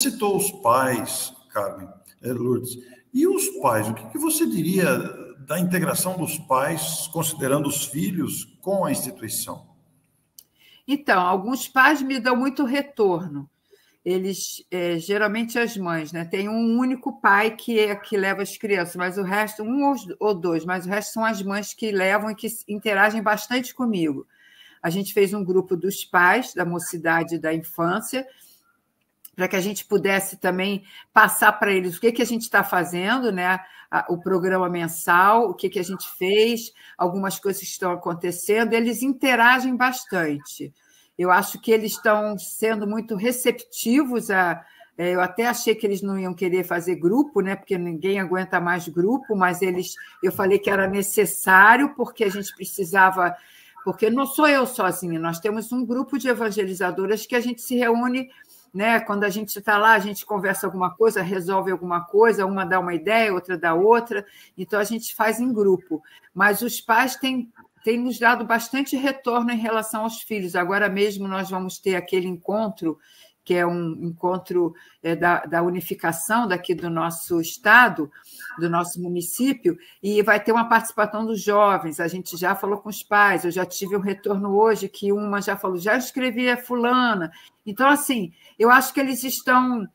citou os pais, Carmen, Lourdes. E os pais, o que você diria da integração dos pais, considerando os filhos, com a instituição? Então, alguns pais me dão muito retorno. Eles, geralmente as mães, né? Tem um único pai que leva as crianças, mas o resto, um ou dois, mas o resto são as mães que levam e que interagem bastante comigo. A gente fez um grupo dos pais, da mocidade e da infância, para que a gente pudesse também passar para eles o que a gente está fazendo, né? O programa mensal, o que a gente fez, algumas coisas que estão acontecendo, eles interagem bastante. Eu acho que eles estão sendo muito receptivos eu até achei que eles não iam querer fazer grupo, né? Porque ninguém aguenta mais grupo, mas eu falei que era necessário, porque a gente precisava, porque não sou eu sozinha, nós temos um grupo de evangelizadoras que a gente se reúne, né? Quando a gente está lá, a gente conversa alguma coisa, resolve alguma coisa, uma dá uma ideia, outra dá outra, então a gente faz em grupo. Mas os pais têm nos dado bastante retorno em relação aos filhos. Agora mesmo nós vamos ter aquele encontro, que é um encontro da unificação daqui do nosso estado, do nosso município, e vai ter uma participação dos jovens. A gente já falou com os pais, eu já tive um retorno hoje que uma já falou, já escrevi a fulana. Então, assim, eu acho que eles estão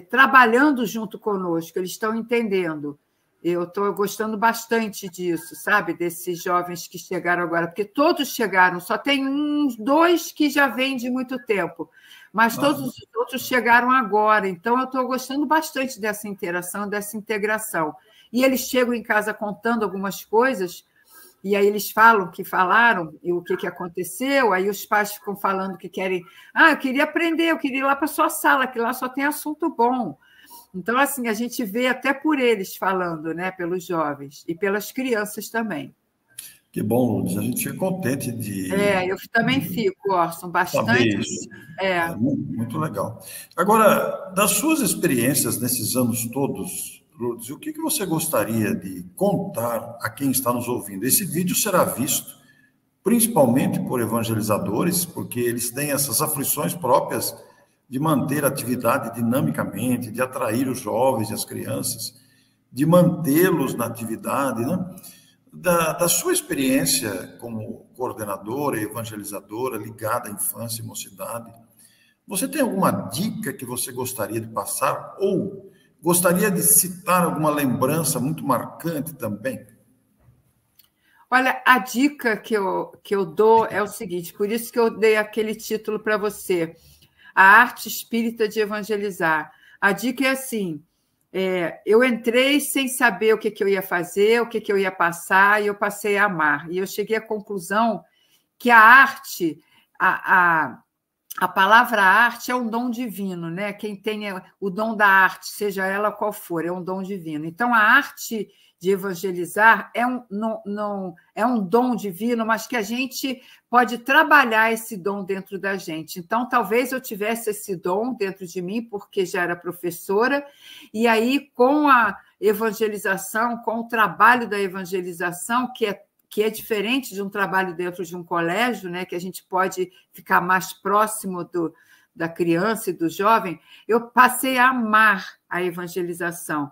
trabalhando junto conosco, eles estão entendendo. Eu estou gostando bastante disso, sabe? Desses jovens que chegaram agora, porque todos chegaram, só tem uns dois que já vêm de muito tempo, mas todos os outros chegaram agora. Então, eu estou gostando bastante dessa interação, dessa integração. E eles chegam em casa contando algumas coisas, e aí eles falam que falaram, e o que aconteceu, aí os pais ficam falando que querem... eu queria aprender, eu queria ir lá para a sua sala, que lá só tem assunto bom. Então, assim, a gente vê até por eles falando, né, pelos jovens e pelas crianças também. Que bom, Lourdes, a gente fica contente de... Eu também fico, Orson, bastante. Saber isso. Muito legal. Agora, das suas experiências nesses anos todos, Lourdes, o que você gostaria de contar a quem está nos ouvindo? Esse vídeo será visto principalmente por evangelizadores, porque eles têm essas aflições próprias de manter a atividade dinamicamente, de atrair os jovens e as crianças, de mantê-los na atividade, né? Da sua experiência como coordenadora e evangelizadora ligada à infância e mocidade, você tem alguma dica que você gostaria de passar ou gostaria de citar alguma lembrança muito marcante também? Olha, a dica que eu dou é o seguinte, por isso que eu dei aquele título para você, A Arte Espírita de Evangelizar. A dica é assim, eu entrei sem saber o que eu ia fazer, o que eu ia passar, e eu passei a amar. E eu cheguei à conclusão que a arte, a palavra arte é um dom divino, né? Quem tem o dom da arte, seja ela qual for, é um dom divino. Então, a arte de evangelizar é um dom divino, mas que a gente pode trabalhar esse dom dentro da gente. Então, talvez eu tivesse esse dom dentro de mim, porque já era professora, e aí, com a evangelização, com o trabalho da evangelização, que é diferente de um trabalho dentro de um colégio, né, que a gente pode ficar mais próximo da criança e do jovem, eu passei a amar a evangelização.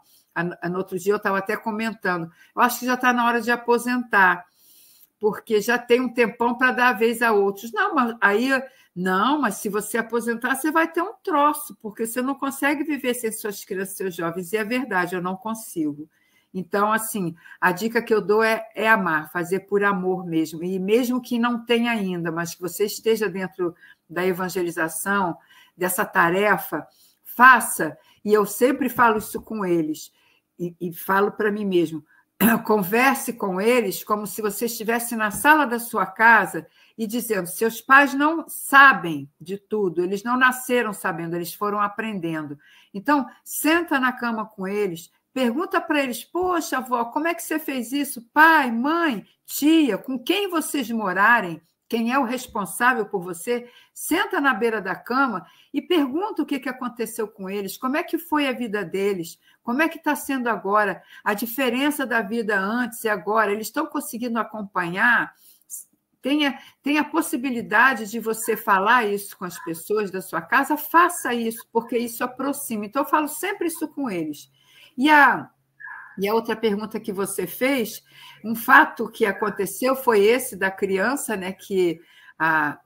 No outro dia eu estava até comentando, eu acho que já está na hora de aposentar, porque já tem um tempão para dar a vez a outros. Mas se você aposentar, você vai ter um troço, porque você não consegue viver sem suas crianças e seus jovens, e é verdade, eu não consigo. Então, assim, a dica que eu dou é amar, fazer por amor mesmo. E mesmo que não tenha ainda, mas que você esteja dentro da evangelização, dessa tarefa, faça. E eu sempre falo isso com eles, e falo para mim mesmo. Converse com eles como se você estivesse na sala da sua casa e dizendo, seus pais não sabem de tudo, eles não nasceram sabendo, eles foram aprendendo. Então, senta na cama com eles, pergunta para eles, poxa, avó, como é que você fez isso? Pai, mãe, tia, com quem vocês morarem, quem é o responsável por você, senta na beira da cama e pergunta o que aconteceu com eles, como é que foi a vida deles, como é que está sendo agora, a diferença da vida antes e agora, eles estão conseguindo acompanhar, tem a possibilidade de você falar isso com as pessoas da sua casa, faça isso, porque isso aproxima. Então, eu falo sempre isso com eles. E a outra pergunta que você fez, um fato que aconteceu foi esse da criança, né, que a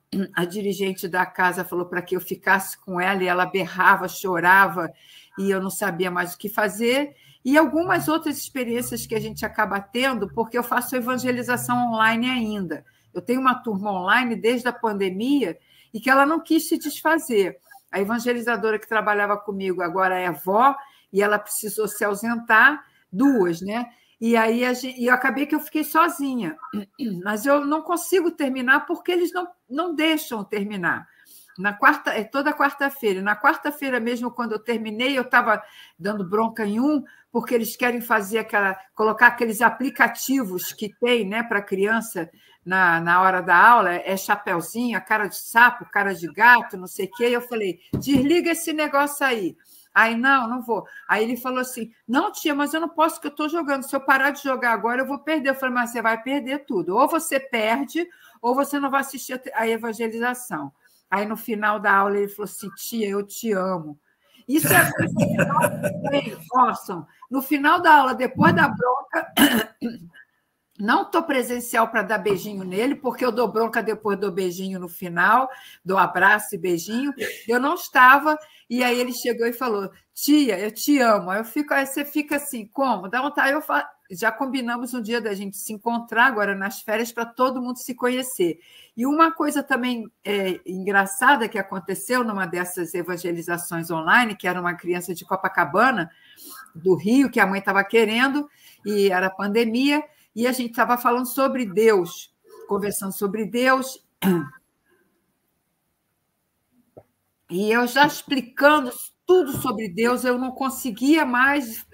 dirigente da casa falou para que eu ficasse com ela e ela berrava, chorava e eu não sabia mais o que fazer. E algumas outras experiências que a gente acaba tendo, porque eu faço evangelização online ainda. Eu tenho uma turma online desde a pandemia e que ela não quis se desfazer. A evangelizadora que trabalhava comigo agora é avó e ela precisou se ausentar, duas, né? E aí eu acabei que eu fiquei sozinha. Mas eu não consigo terminar porque eles não deixam terminar. Toda quarta-feira. Na quarta-feira mesmo, quando eu terminei, eu estava dando bronca em porque eles querem colocar aqueles aplicativos que tem, né, para criança na hora da aula, é chapeuzinho, a cara de sapo, cara de gato, não sei o quê. Eu falei, desliga esse negócio aí. Aí, não vou. Aí ele falou assim, não, tia, mas eu não posso, porque eu estou jogando. Se eu parar de jogar agora, eu vou perder. Eu falei, mas você vai perder tudo. Ou você perde, ou você não vai assistir a evangelização. Aí, no final da aula, ele falou assim, tia, eu te amo. Isso é awesome. No final da aula, depois da bronca, não estou presencial para dar beijinho nele, porque eu dou bronca depois do beijinho no final, dou abraço e beijinho. Eu não estava, e aí ele chegou e falou, tia, eu te amo. Aí você fica assim, como? Dá vontade, já combinamos um dia da gente se encontrar agora nas férias para todo mundo se conhecer. E uma coisa também engraçada que aconteceu numa dessas evangelizações online, que era uma criança de Copacabana, do Rio, que a mãe estava querendo, e era pandemia, e a gente estava falando sobre Deus, conversando sobre Deus, e eu já explicando tudo sobre Deus, eu não conseguia mais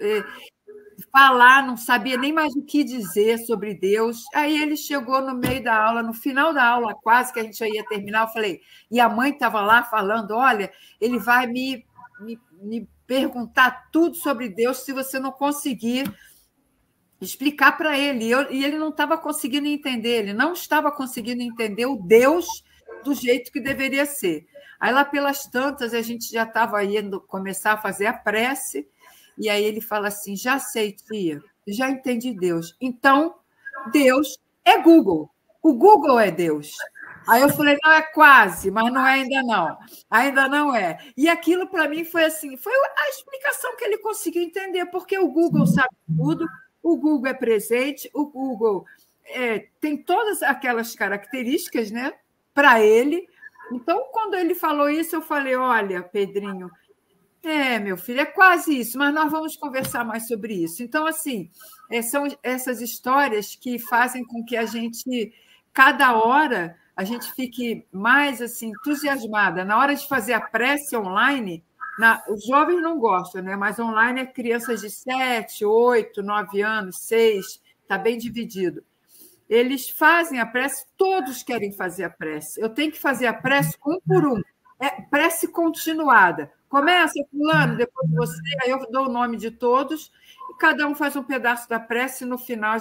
falar, não sabia nem mais o que dizer sobre Deus. Aí ele chegou no meio da aula, no final da aula, quase que a gente já ia terminar, eu falei, e a mãe estava lá falando, olha, ele vai me perguntar tudo sobre Deus se você não conseguir explicar para ele. E ele não estava conseguindo entender, ele não estava conseguindo entender o Deus do jeito que deveria ser. Aí lá pelas tantas, a gente já estava indo começar a fazer a prece, e aí ele fala assim, já sei, tia, já entendi Deus. Então, Deus é Google. O Google é Deus. Aí eu falei, não, é quase, mas não é ainda não. Ainda não é. E aquilo, para mim, foi assim, foi a explicação que ele conseguiu entender, porque o Google sabe tudo, o Google é presente, o Google tem todas aquelas características, né, para ele. Então, quando ele falou isso, eu falei, olha, Pedrinho, meu filho, é quase isso, mas nós vamos conversar mais sobre isso. Então, assim, são essas histórias que fazem com que a gente, cada hora, a gente fique mais assim, entusiasmada. Na hora de fazer a prece online, os jovens não gostam, né? Mas online é crianças de 7, 8, 9 anos, 6, está bem dividido. Eles fazem a prece, todos querem fazer a prece. Eu tenho que fazer a prece um por um. É prece continuada. Começa, fulano, depois você, aí eu dou o nome de todos, e cada um faz um pedaço da prece, e no final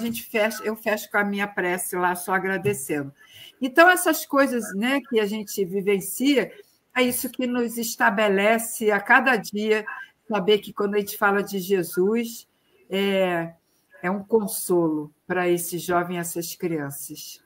eu fecho com a minha prece lá, só agradecendo. Então, essas coisas, né, que a gente vivencia, é isso que nos estabelece a cada dia, saber que quando a gente fala de Jesus, é um consolo para esse jovem e essas crianças.